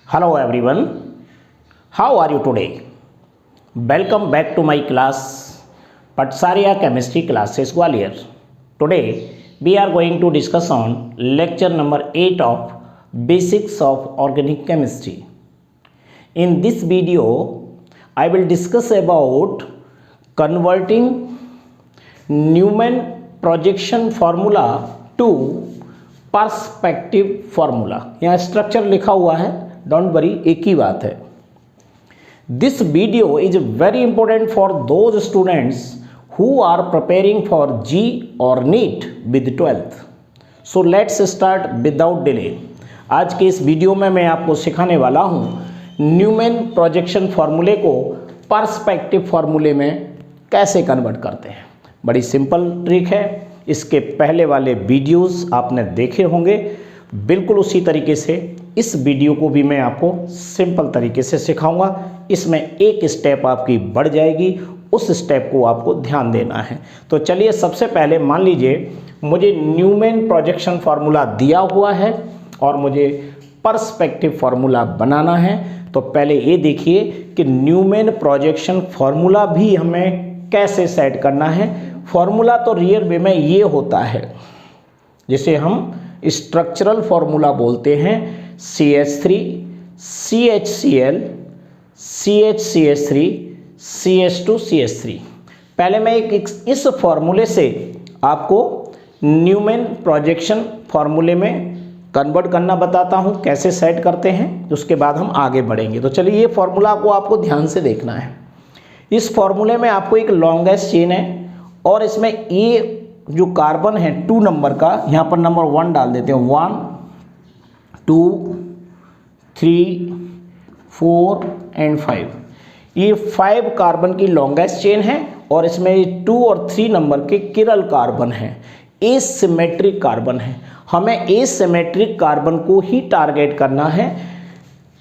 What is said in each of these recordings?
Hello everyone, how are you today? Welcome back to my class Patsariya Chemistry Classes Gwalior. Today we are going to discuss on lecture number 8 of Basics of Organic Chemistry. In this video I will discuss about converting Newman projection formula to perspective formula. यहाँ structure लिखा हुआ है, don't worry, एक ही बात है. This video is very important for those students who are preparing for JEE और NEET with 12th. So let's start without delay. आज के इस वीडियो में मैं आपको सिखाने वाला हूं न्यूमैन प्रोजेक्शन फॉर्मूले को पर्सपेक्टिव फॉर्मूले में कैसे कन्वर्ट करते हैं. बड़ी सिंपल ट्रिक है. इसके पहले वाले वीडियोस आपने देखे होंगे. बिल्कुल उसी तरीके से इस वीडियो को भी मैं आपको सिंपल तरीके से सिखाऊंगा. इसमें एक स्टेप आपकी बढ़ जाएगी, उस स्टेप को आपको ध्यान देना है. तो चलिए, सबसे पहले मान लीजिए मुझे न्यूमैन प्रोजेक्शन फार्मूला दिया हुआ है और मुझे पर्सपेक्टिव फार्मूला बनाना है. तो पहले ये देखिए कि न्यूमैन प्रोजेक्शन फार्मूला भी हमें कैसे सेट करना है. फार्मूला तो रियल वे में ये होता है जिसे हम स्ट्रक्चरल फार्मूला बोलते हैं. CH3 CHCl CHCH3 CH2 CH3. पहले मैं इस फार्मूले से आपको न्यूमैन प्रोजेक्शन फार्मूले में कन्वर्ट करना बताता हूं, कैसे सेट करते हैं. उसके बाद हम आगे बढ़ेंगे. तो चलिए, ये फार्मूला को आपको ध्यान से देखना है. इस फार्मूले में आपको एक लॉन्गेस्ट चेन है और इसमें ये जो कार्बन है 2 नंबर का, यहाँ पर नंबर 1 डाल देते हैं. 1 2 3 4 एंड 5. ये 5 कार्बन की लॉन्गेस्ट चेन है और इसमें 2 और 3 नंबर के किरल कार्बन है. एसिमेट्रिक कार्बन है. हमें एसिमेट्रिक कार्बन को ही टारगेट करना है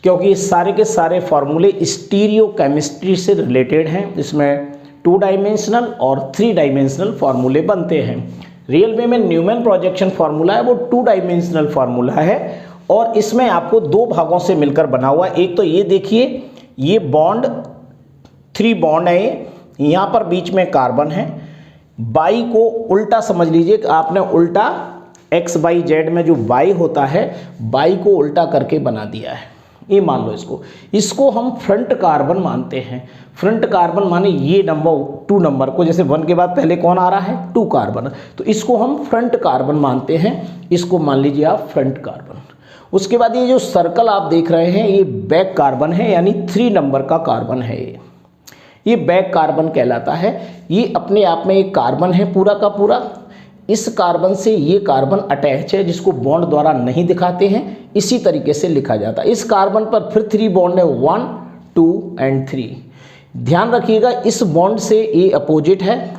क्योंकि सारे के सारे फार्मूले स्टीरियो केमिस्ट्री से रिलेटेड हैं. इसमें 2 डायमेंशनल और 3 डायमेंशनल फार्मूले बनते हैं. रियल वे में न्यूमैन प्रोजेक्शन फार्मूला है वो 2 डायमेंशनल फार्मूला है और इसमें आपको 2 भागों से मिलकर बना हुआ है. एक तो ये देखिए, ये बॉन्ड 3 बॉन्ड है, यहाँ पर बीच में कार्बन है. बाई को उल्टा समझ लीजिए कि आपने उल्टा एक्स वाई जेड में जो बाई होता है, बाई को उल्टा करके बना दिया है. ये मान लो, इसको हम फ्रंट कार्बन मानते हैं. फ्रंट कार्बन माने ये नंबर 2 नंबर को, जैसे 1 के बाद पहले कौन आ रहा है, 2 कार्बन, तो इसको हम फ्रंट कार्बन मानते हैं. इसको मान लीजिए आप फ्रंट कार्बन. उसके बाद ये जो सर्कल आप देख रहे हैं ये बैक कार्बन है, यानी 3 नंबर का कार्बन है. ये बैक कार्बन कहलाता है. ये अपने आप में एक कार्बन है पूरा का पूरा. इस कार्बन से ये कार्बन अटैच है जिसको बॉन्ड द्वारा नहीं दिखाते हैं, इसी तरीके से लिखा जाता है. इस कार्बन पर फिर 3 बॉन्ड है, 1 2 एंड 3. ध्यान रखिएगा, इस बॉन्ड से ये अपोजिट है,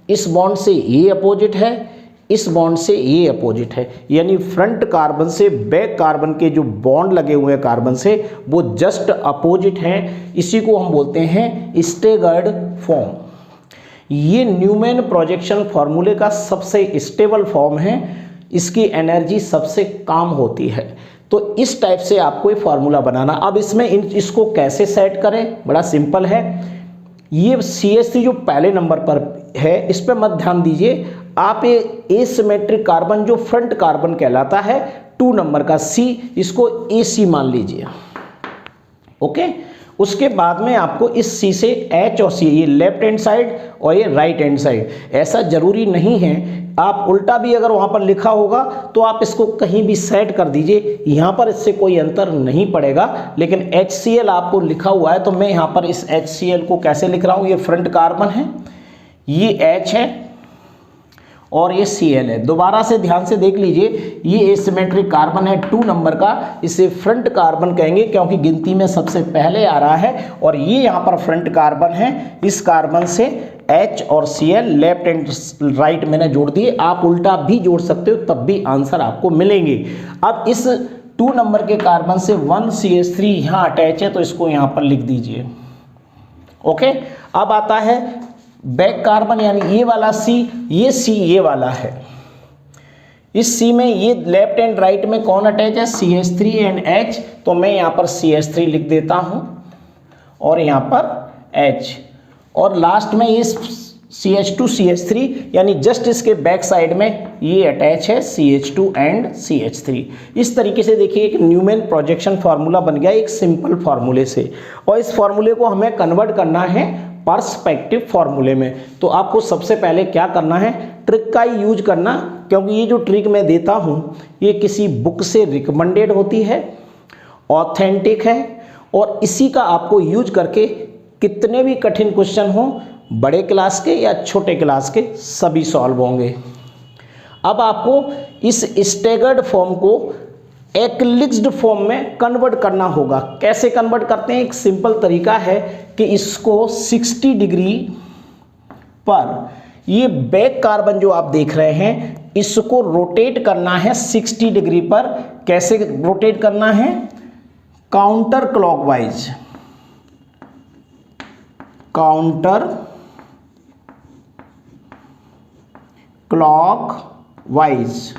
इस बॉन्ड से ये अपोजिट है, इस बॉन्ड से ये अपोजिट है. यानी फ्रंट कार्बन से बैक कार्बन के जो बॉन्ड लगे हुए हैं कार्बन से, वो जस्ट अपोजिट हैं. इसी को हम बोलते हैं स्टेगर्ड फॉर्म. ये न्यूमैन प्रोजेक्शन फार्मूले का सबसे स्टेबल फॉर्म है. इसकी एनर्जी सबसे कम होती है. तो इस टाइप से आपको ये फार्मूला बनाना. अब इसमें इसको कैसे सेट करें, बड़ा सिंपल है. ये CH3 जो पहले नंबर पर है, इस पर मत ध्यान दीजिए. आप ये एसिमेट्रिक कार्बन जो फ्रंट कार्बन कहलाता है 2 नंबर का C, इसको AC मान लीजिए. ओके. उसके बाद में आपको इस C से H और C, ये लेफ्ट हैंड साइड और ये राइट हैंड साइड, ऐसा जरूरी नहीं है. आप उल्टा भी अगर वहाँ पर लिखा होगा तो आप इसको कहीं भी सेट कर दीजिए, यहाँ पर इससे कोई अंतर नहीं पड़ेगा. लेकिन HCl आपको लिखा हुआ है तो मैं यहाँ पर इस HCl को कैसे लिख रहा हूँ. ये फ्रंट कार्बन है, ये H है और ये Cl है. दोबारा से ध्यान से देख लीजिए, ये एसिमेट्रिक कार्बन है 2 नंबर का, इसे फ्रंट कार्बन कहेंगे क्योंकि गिनती में सबसे पहले आ रहा है. और ये यहाँ पर फ्रंट कार्बन है. इस कार्बन से H और Cl लेफ्ट एंड राइट मैंने जोड़ दिए. आप उल्टा भी जोड़ सकते हो, तब भी आंसर आपको मिलेंगे. अब इस 2 नंबर के कार्बन से 1 CH3 यहाँ अटैच है तो इसको यहाँ पर लिख दीजिए. ओके. अब आता है बैक कार्बन, यानी ये वाला C, ये C ये वाला है. इस C में ये लेफ्ट एंड राइट में कौन अटैच है, CH3 एंड H, तो मैं यहाँ पर CH3 लिख देता हूँ और यहाँ पर H, और लास्ट में ये CH2 CH3, यानी जस्ट इसके बैक साइड में ये अटैच है CH2 एंड CH3। इस तरीके से देखिए एक न्यूमैन प्रोजेक्शन फार्मूला बन गया एक सिंपल फार्मूले से, और इस फार्मूले को हमें कन्वर्ट करना है पर्सपेक्टिव फार्मूले में। तो आपको सबसे पहले क्या करना है, ट्रिक का यूज करना, क्योंकि ये जो ट्रिक मैं देता हूँ ये किसी बुक से रिकमेंडेड होती है, ऑथेंटिक है, और इसी का आपको यूज करके कितने भी कठिन क्वेश्चन हो, बड़े क्लास के या छोटे क्लास के, सभी सॉल्व होंगे। अब आपको इस स्टेगर्ड फॉर्म को एक्लिप्स्ड फॉर्म में कन्वर्ट करना होगा। कैसे कन्वर्ट करते हैं, एक सिंपल तरीका है कि इसको 60 डिग्री पर, ये बैक कार्बन जो आप देख रहे हैं इसको रोटेट करना है 60 डिग्री पर। कैसे रोटेट करना है, counter clockwise, counter clockwise,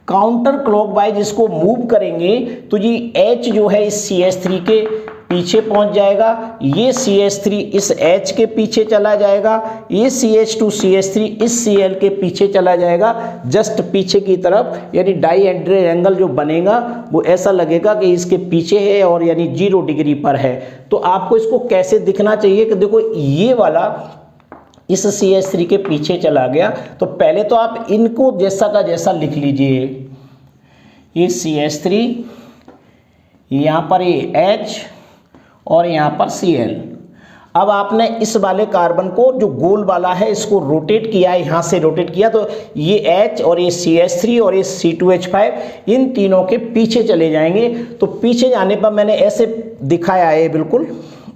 counter clockwise इसको मूव करेंगे तो ये H जो है इस CH3 के पीछे पहुंच जाएगा, ये CH3 इस H के पीछे चला जाएगा, ये CH2 CH3 इस Cl के पीछे चला जाएगा, जस्ट पीछे की तरफ, यानी डाईहेड्रल एंगल जो बनेगा वो ऐसा लगेगा कि इसके पीछे है और यानी 0 डिग्री पर है। तो आपको इसको कैसे दिखना चाहिए कि देखो ये वाला इस CH3 के पीछे चला गया, तो पहले तो आप इनको जैसा का जैसा लिख लीजिए, ये CH3, यहाँ पर ये H और यहाँ पर Cl। अब आपने इस वाले कार्बन को जो गोल वाला है इसको रोटेट किया, यहाँ से रोटेट किया, तो ये H और ये CH3 और ये C2H5 इन तीनों के पीछे चले जाएंगे। तो पीछे जाने पर मैंने ऐसे दिखाया है, बिल्कुल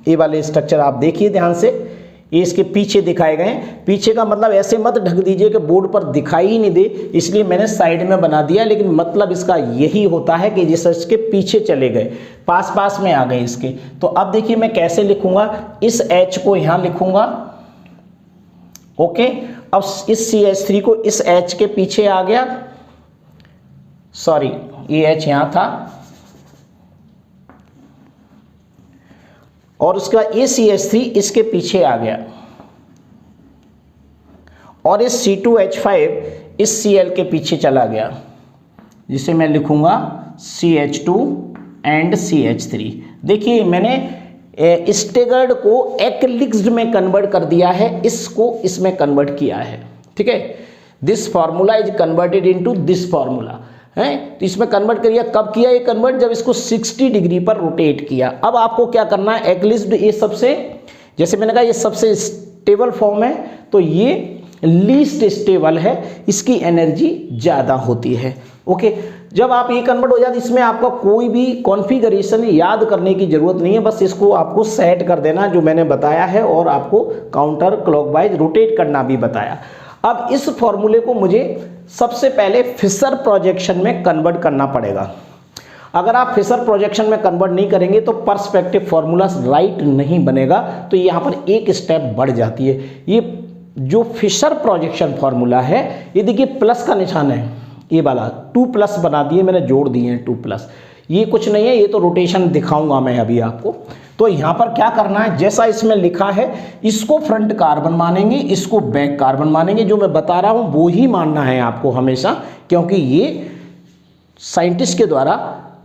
ये वाले स्ट्रक्चर आप देखिए ध्यान से, ये इसके पीछे दिखाए गए हैं। पीछे का मतलब ऐसे मत ढक दीजिए कि बोर्ड पर दिखाई ही नहीं दे, इसलिए मैंने साइड में बना दिया, लेकिन मतलब इसका यही होता है कि जैसे इसके पीछे चले गए, पास पास में आ गए इसके। तो अब देखिए मैं कैसे लिखूंगा, इस H को यहाँ लिखूंगा, ओके। अब इस CH3 को इस H के पीछे आ गया, सॉरी ये H यहाँ था, और उसका ये CH3 इसके पीछे आ गया, और इस C2H5 इस Cl के पीछे चला गया, जिसे मैं लिखूंगा CH2 एंड CH3। देखिए मैंने स्टेगर्ड को एक्लिप्स्ड में कन्वर्ट कर दिया है, इसको इसमें कन्वर्ट किया है, ठीक है। This formula is converted into this formula है, तो इसमें कन्वर्ट करिए। कब किया ये कन्वर्ट, जब इसको 60 डिग्री पर रोटेट किया। अब आपको क्या करना है, एक्लिप्स्ड ये सबसे, जैसे मैंने कहा ये सबसे स्टेबल फॉर्म है, तो ये लीस्ट स्टेबल है, इसकी एनर्जी ज़्यादा होती है, ओके। जब आप ये कन्वर्ट हो जाए, इसमें आपका कोई भी कॉन्फ़िगरेशन याद करने की ज़रूरत नहीं है, बस इसको आपको सेट कर देना जो मैंने बताया है, और आपको काउंटर क्लॉकवाइज रोटेट करना भी बताया। अब इस फॉर्मूले को मुझे सबसे पहले फिशर प्रोजेक्शन में कन्वर्ट करना पड़ेगा। अगर आप फिशर प्रोजेक्शन में कन्वर्ट नहीं करेंगे तो पर्सपेक्टिव फार्मूला राइट नहीं बनेगा, तो यहाँ पर एक स्टेप बढ़ जाती है। ये जो फिशर प्रोजेक्शन फार्मूला है, ये देखिए प्लस का निशान है, ये वाला 2+ बना दिए मैंने, जोड़ दिए हैं 2+। ये कुछ नहीं है, ये तो रोटेशन दिखाऊंगा मैं अभी आपको। तो यहाँ पर क्या करना है, जैसा इसमें लिखा है, इसको फ्रंट कार्बन मानेंगे, इसको बैक कार्बन मानेंगे। जो मैं बता रहा हूँ वो ही मानना है आपको हमेशा, क्योंकि ये साइंटिस्ट के द्वारा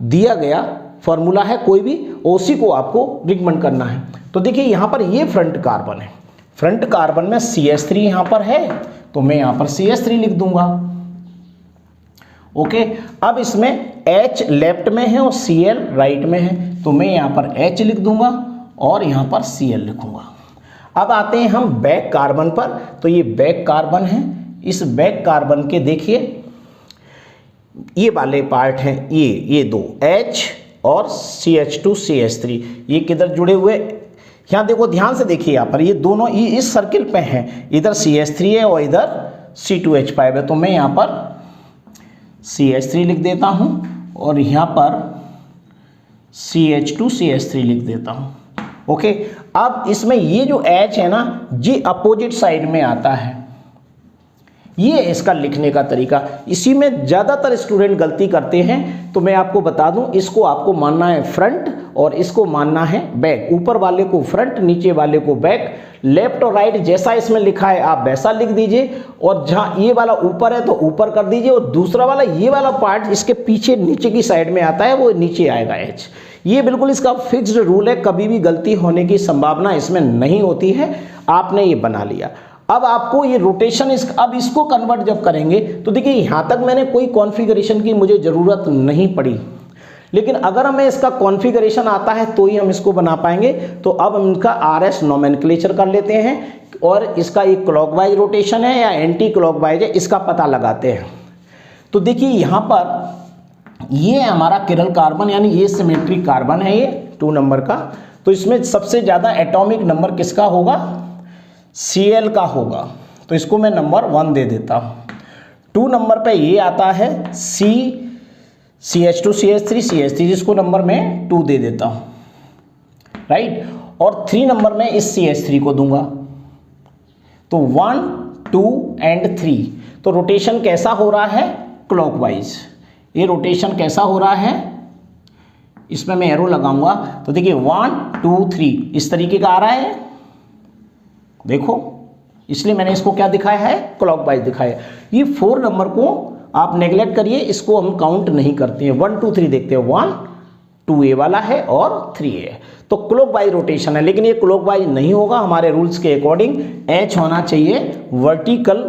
दिया गया फॉर्मूला है, कोई भी उसी को आपको रिकमेंड करना है। तो देखिए यहाँ पर ये फ्रंट कार्बन है, फ्रंट कार्बन में CH3 यहाँ पर है, तो मैं यहाँ पर CH3 लिख दूंगा, ओके। अब इसमें H लेफ्ट में है और Cl राइट में है, तो मैं यहाँ पर H लिख दूंगा और यहाँ पर Cl लिखूंगा। अब आते हैं हम बैक कार्बन पर, तो ये बैक कार्बन है। इस बैक कार्बन के देखिए ये वाले पार्ट हैं, ये दो H और CH2 CH3, ये किधर जुड़े हुए, यहाँ देखो ध्यान से देखिए, यहाँ पर ये दोनों ये इस सर्किल पे हैं, इधर CH3 है और इधर C2H5 है, तो मैं यहाँ पर CH3 लिख देता हूँ और यहाँ पर CH2 CH3 लिख देता हूँ, ओके। अब इसमें ये जो H है ना, ये अपोजिट साइड में आता है, ये है इसका लिखने का तरीका। इसी में ज़्यादातर स्टूडेंट गलती करते हैं, तो मैं आपको बता दूं, इसको आपको मानना है फ्रंट और इसको मानना है बैक। ऊपर वाले को फ्रंट, नीचे वाले को बैक। लेफ्ट और राइट जैसा इसमें लिखा है आप वैसा लिख दीजिए, और जहाँ ये वाला ऊपर है तो ऊपर कर दीजिए, और दूसरा वाला ये वाला पार्ट इसके पीछे नीचे की साइड में आता है वो नीचे आएगा एच। ये बिल्कुल इसका फिक्स्ड रूल है, कभी भी गलती होने की संभावना इसमें नहीं होती है। आपने ये बना लिया। अब आपको ये रोटेशन अब इसको कन्वर्ट जब करेंगे तो देखिए यहाँ तक मैंने कोई कॉन्फ़िगरेशन की मुझे ज़रूरत नहीं पड़ी, लेकिन अगर हमें इसका कॉन्फ़िगरेशन आता है तो ही हम इसको बना पाएंगे। तो अब हम इनका RS नोमेनक्लेचर कर लेते हैं, और इसका एक क्लॉकवाइज रोटेशन है या एंटी क्लॉकवाइज है इसका पता लगाते हैं। तो देखिए यहाँ पर ये हमारा किरल कार्बन यानी ये सिमेट्रिक कार्बन है, ये 2 नंबर का। तो इसमें सबसे ज़्यादा एटॉमिक नंबर किसका होगा? Cl का होगा, तो इसको मैं नंबर 1 दे देता हूँ। 2 नंबर पे ये आता है CH2 CH3 जिसको नंबर मैं 2 दे देता हूँ, राइट। और 3 नंबर में इस CH3 को दूंगा, तो 1 2 एंड 3। तो रोटेशन कैसा हो रहा है? क्लॉकवाइज। ये रोटेशन कैसा हो रहा है? इसमें मैं एरो लगाऊंगा तो देखिए 1 2 3 इस तरीके का आ रहा है, देखो। इसलिए मैंने इसको क्या दिखाया है? क्लॉकवाइज दिखाया। ये 4 नंबर को आप नेगलेक्ट करिए, इसको हम काउंट नहीं करते हैं। 1 2 3 देखते हैं, 1 2 ए वाला है और 3 ए, तो क्लॉकवाइज रोटेशन है। लेकिन ये क्लॉकवाइज नहीं होगा हमारे रूल्स के अकॉर्डिंग। एच होना चाहिए वर्टिकल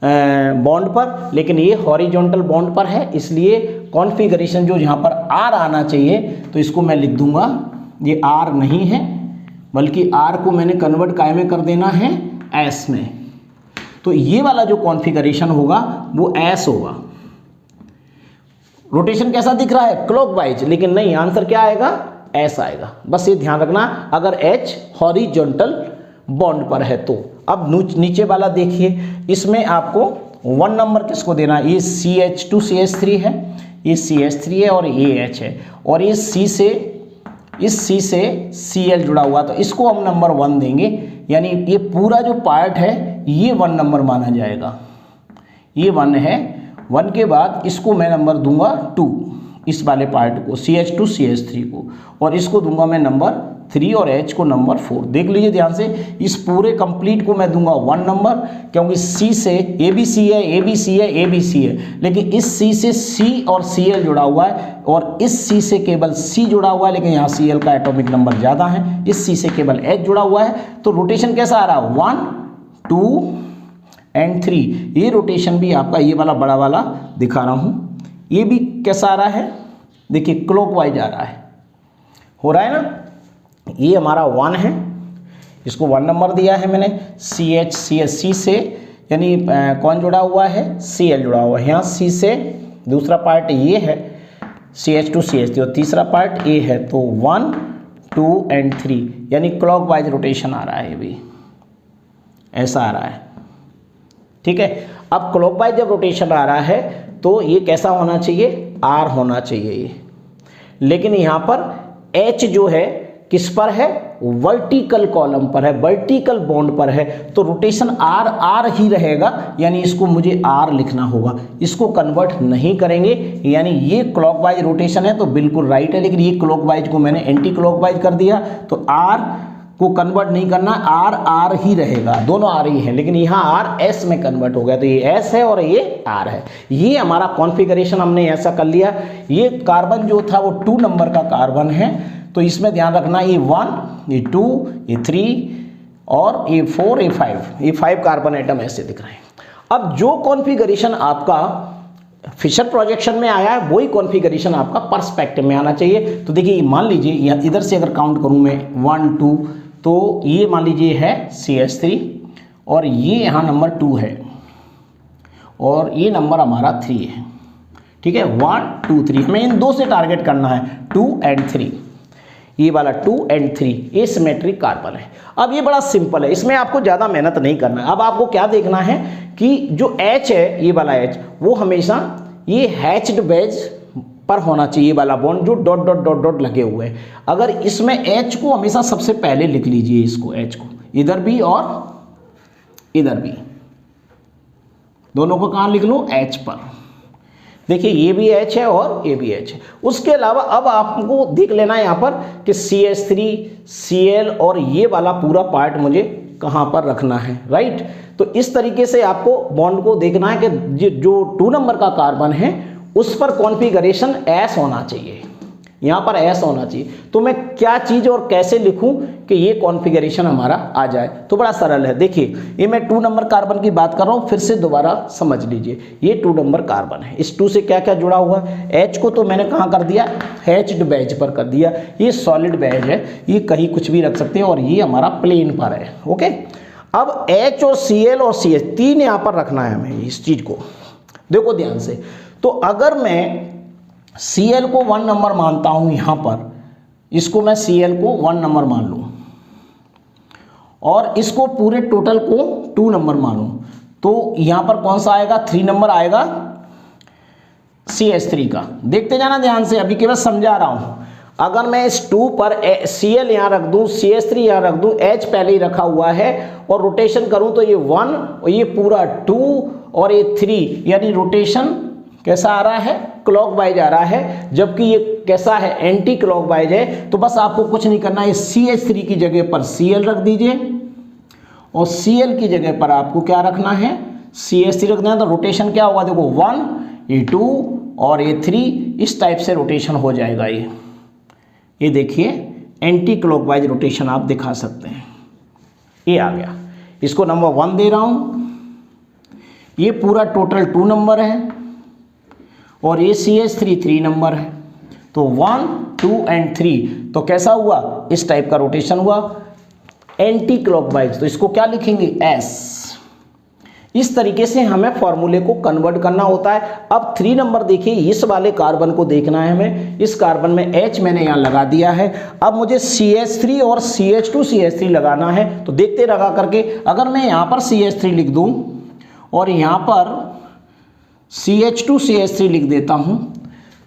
बॉन्ड पर, लेकिन ये हॉरिजॉन्टल बॉन्ड पर है, इसलिए कॉन्फ़िगरेशन जो यहाँ पर आर आना चाहिए, तो इसको मैं लिख दूंगा, ये आर नहीं है, बल्कि आर को मैंने कन्वर्ट काय में कर देना है? एस में। तो ये वाला जो कॉन्फ़िगरेशन होगा वो एस होगा। रोटेशन कैसा दिख रहा है? क्लॉकवाइज, लेकिन नहीं, आंसर क्या आएगा? एस आएगा। बस ये ध्यान रखना, अगर एच हॉरिजॉन्टल बॉन्ड पर है तो। अब नीचे वाला देखिए, इसमें आपको 1 नंबर किसको देना है? ये CH2 CH3 है, ये CH3 है और ये H है, और ये इस C से Cl जुड़ा हुआ, तो इसको हम नंबर 1 देंगे। यानी ये पूरा जो पार्ट है ये 1 नंबर माना जाएगा, ये 1 है। 1 के बाद इसको मैं नंबर दूंगा 2, इस वाले पार्ट को CH2 CH3 को, और इसको दूंगा मैं नंबर 3 और H को नंबर 4। देख लीजिए ध्यान से, इस पूरे कंप्लीट को मैं दूंगा 1 नंबर, क्योंकि C से ABC है, ABC है, ABC है, लेकिन इस C से C और Cl जुड़ा हुआ है, और इस C से केवल C जुड़ा हुआ है, लेकिन यहाँ Cl का एटॉमिक नंबर ज़्यादा है। इस C से केवल H जुड़ा हुआ है, तो रोटेशन कैसा आ रहा है? 1 2 एंड 3। ये रोटेशन भी आपका ये वाला बड़ा वाला दिखा रहा हूँ, ये भी कैसा आ रहा है? देखिए क्लॉकवाइज आ रहा है, हो रहा है ना। ये हमारा 1 है, इसको 1 नंबर दिया है मैंने। C से यानी कौन जुड़ा हुआ है? Cl जुड़ा हुआ है। यहाँ C से दूसरा पार्ट ये है CH2 CH3, और तीसरा पार्ट A है, तो 1 2 एंड 3, यानी क्लॉकवाइज रोटेशन आ रहा है, ये भी ऐसा आ रहा है, ठीक है। अब क्लॉकवाइज जब रोटेशन आ रहा है तो ये कैसा होना चाहिए? R होना चाहिए ये, लेकिन यहाँ पर H जो है किस पर है? वर्टिकल कॉलम पर है, वर्टिकल बॉन्ड पर है, तो रोटेशन आर ही रहेगा, यानी इसको मुझे आर लिखना होगा, इसको कन्वर्ट नहीं करेंगे। यानी ये क्लॉकवाइज रोटेशन है तो बिल्कुल राइट है, लेकिन ये क्लॉकवाइज को मैंने एंटी क्लॉकवाइज कर दिया, तो आर को कन्वर्ट नहीं करना, आर ही रहेगा, दोनों आर ही है, लेकिन यहाँ आर एस में कन्वर्ट हो गया, तो ये एस है और ये आर है। ये हमारा कॉन्फ़िगरेशन हमने ऐसा कर लिया। ये कार्बन जो था वो 2 नंबर का कार्बन है, तो इसमें ध्यान रखना, ये 1 ये 2 ये 3 और ये 4 ये 5, ये 5 कार्बन एटम ऐसे दिख रहे हैं। अब जो कॉन्फ़िगरेशन आपका फिशर प्रोजेक्शन में आया है वही कॉन्फ़िगरेशन आपका पर्सपेक्टिव में आना चाहिए। तो देखिए मान लीजिए इधर से अगर काउंट करूं मैं 1 2, तो ये मान लीजिए है CH3 और ये यहाँ नंबर 2 है और ये नंबर हमारा 3 है, ठीक है। 1 2 3 हमें इन दो से टारगेट करना है, 2 एंड 3, ये वाला 2 एंड 3 ये सिमेट्रिक कार्बन है। अब ये बड़ा सिंपल है, इसमें आपको ज़्यादा मेहनत नहीं करना है। अब आपको क्या देखना है कि जो H है, ये वाला H, वो हमेशा ये हैच्ड बेज पर होना चाहिए, ये वाला बॉन्ड जो डॉट डॉट डॉट डॉट लगे हुए हैं। अगर इसमें H को हमेशा सबसे पहले लिख लीजिए, इसको H को इधर भी और इधर भी, दोनों को कहाँ लिख लूँ, H पर। देखिए ये भी H है और ये भी H है। उसके अलावा अब आपको देख लेना है यहाँ पर कि CH3 Cl और ये वाला पूरा पार्ट मुझे कहाँ पर रखना है, राइट। तो इस तरीके से आपको बॉन्ड को देखना है कि जो 2 नंबर का कार्बन है उस पर कॉन्फ़िगरेशन S होना चाहिए, यहाँ पर S होना चाहिए। तो मैं क्या चीज़ और कैसे लिखूं कि ये कॉन्फ़िगरेशन हमारा आ जाए, तो बड़ा सरल है। देखिए ये मैं 2 नंबर कार्बन की बात कर रहा हूँ, फिर से दोबारा समझ लीजिए। ये 2 नंबर कार्बन है, इस 2 से क्या क्या जुड़ा हुआ है, H को तो मैंने कहाँ कर दिया, हैच्ड बैज पर कर दिया। ये सॉलिड बैज है, ये कहीं कुछ भी रख सकते हैं, और ये हमारा प्लेन पर है, ओके। अब H और Cl और CH 3 यहाँ पर रखना है हमें इस चीज़ को, देखो ध्यान से। तो अगर मैं Cl को 1 नंबर मानता हूं यहाँ पर, इसको मैं Cl को 1 नंबर मान लूँ और इसको पूरे टोटल को 2 नंबर मानूं, तो यहाँ पर कौन सा आएगा, 3 नंबर आएगा CH3 का। देखते जाना ध्यान से, अभी केवल समझा रहा हूँ। अगर मैं इस 2 पर Cl यहाँ रख दूँ, CH3 यहाँ रख दूँ, H पहले ही रखा हुआ है, और रोटेशन करूँ तो ये 1 और ये पूरा 2 और ये 3, यानी रोटेशन कैसा आ रहा है, क्लॉकवाइज आ रहा है, जबकि ये कैसा है, एंटी क्लॉकवाइज है। तो बस आपको कुछ नहीं करना है, CH3 की जगह पर Cl रख दीजिए और Cl की जगह पर आपको क्या रखना है, CH3 रखना है। तो रोटेशन क्या होगा, देखो 1, ये 2 और ये 3, इस टाइप से रोटेशन हो जाएगा। ये देखिए एंटी क्लॉकवाइज रोटेशन आप दिखा सकते हैं। ये आ गया, इसको नंबर 1 दे रहा हूँ। ये पूरा टोटल 2 नंबर है और ये CH3 3 नंबर है, तो 1, 2 एंड 3, तो कैसा हुआ, इस टाइप का रोटेशन हुआ एंटी क्लॉकवाइज। तो इसको क्या लिखेंगे, S। इस तरीके से हमें फॉर्मूले को कन्वर्ट करना होता है। अब 3 नंबर देखिए, इस वाले कार्बन को देखना है हमें। इस कार्बन में H मैंने यहाँ लगा दिया है, अब मुझे CH3 और CH2 CH3 लगाना है। तो देखते लगा करके, अगर मैं यहाँ पर CH3 लिख दूँ और यहाँ पर CH2 CH3 लिख देता हूं,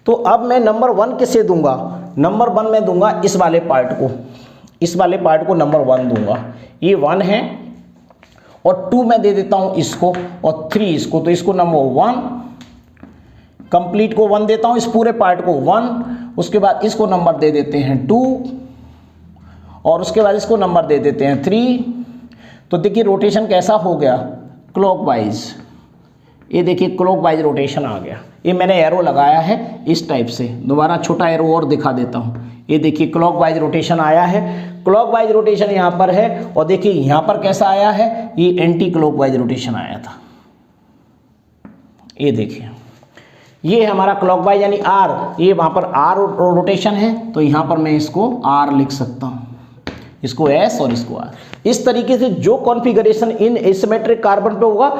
तो अब मैं नंबर 1 किसे दूंगा, नंबर 1 मैं दूंगा इस वाले पार्ट को, इस वाले पार्ट को नंबर 1 दूंगा। ये 1 है और 2 मैं दे देता हूं इसको और 3 इसको, तो इसको नंबर 1 कंप्लीट को 1 देता हूं, इस पूरे पार्ट को 1। उसके बाद इसको नंबर दे देते हैं 2 और उसके बाद इसको नंबर दे देते हैं 3। तो देखिए रोटेशन कैसा हो गया, क्लॉकवाइज। ये देखिए क्लॉकवाइज रोटेशन आ गया। ये मैंने एरो लगाया है इस टाइप से, दोबारा छोटा एरो और दिखा देता हूँ। ये देखिए क्लॉकवाइज रोटेशन आया है, क्लॉकवाइज रोटेशन यहाँ पर है, और देखिए यहाँ पर कैसा आया है, ये एंटी क्लॉकवाइज रोटेशन आया था। ये देखिए ये हमारा क्लॉकवाइज यानी R, ये वहाँ पर R रोटेशन है, तो यहाँ पर मैं इसको R लिख सकता हूँ, इसको S और इसको R। इस तरीके से जो कॉन्फ़िगरेशन इन एसिमेट्रिक कार्बन पे होगा,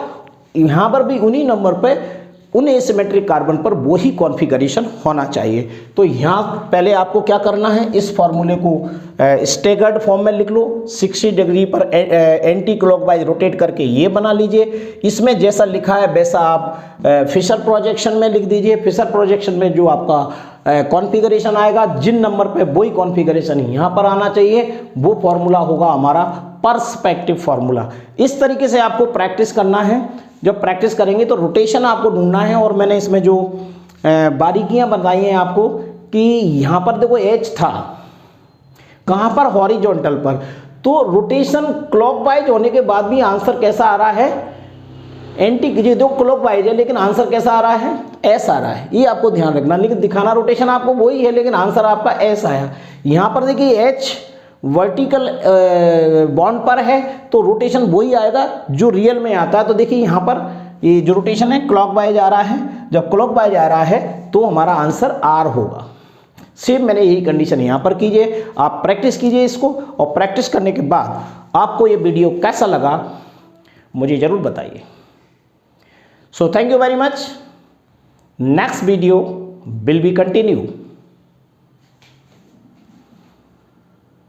यहाँ पर भी उन्हीं नंबर पे उन एसिमेट्रिक कार्बन पर वही कॉन्फ़िगरेशन होना चाहिए। तो यहाँ पहले आपको क्या करना है, इस फॉर्मूले को स्टेगर्ड फॉर्म में लिख लो, 60 डिग्री पर एंटी क्लॉकवाइज रोटेट करके ये बना लीजिए। इसमें जैसा लिखा है वैसा आप फिशर प्रोजेक्शन में लिख दीजिए। फिशर प्रोजेक्शन में जो आपका कॉन्फ़िगरेशन आएगा, जिन नंबर पे वही कॉन्फ़िगरेशन यहाँ पर आना चाहिए, वो फॉर्मूला होगा हमारा पर्सपेक्टिव फार्मूला। इस तरीके से आपको प्रैक्टिस करना है। जब प्रैक्टिस करेंगे तो रोटेशन आपको ढूंढना है, और मैंने इसमें जो बारीकियां बताई हैं आपको कि यहाँ पर देखो H था कहाँ पर, हॉरिजॉन्टल पर, तो रोटेशन क्लॉकवाइज होने के बाद भी आंसर कैसा आ रहा है, एंटी, ये दो क्लॉकवाइज है लेकिन आंसर कैसा आ रहा है, S आ रहा है। ये आपको ध्यान रखना, लेकिन दिखाना रोटेशन आपको वही है लेकिन आंसर आपका S आया। यहाँ पर देखिए H वर्टिकल बॉन्ड पर है तो रोटेशन वही आएगा जो रियल में आता है। तो देखिए यहाँ पर ये जो रोटेशन है क्लॉकवाइज आ रहा है, जब क्लॉकवाइज आ रहा है तो हमारा आंसर R होगा। सेम मैंने यही कंडीशन यहाँ पर कीजिए, आप प्रैक्टिस कीजिए इसको, और प्रैक्टिस करने के बाद आपको ये वीडियो कैसा लगा मुझे ज़रूर बताइए। So thank you very much. Next video will be continue.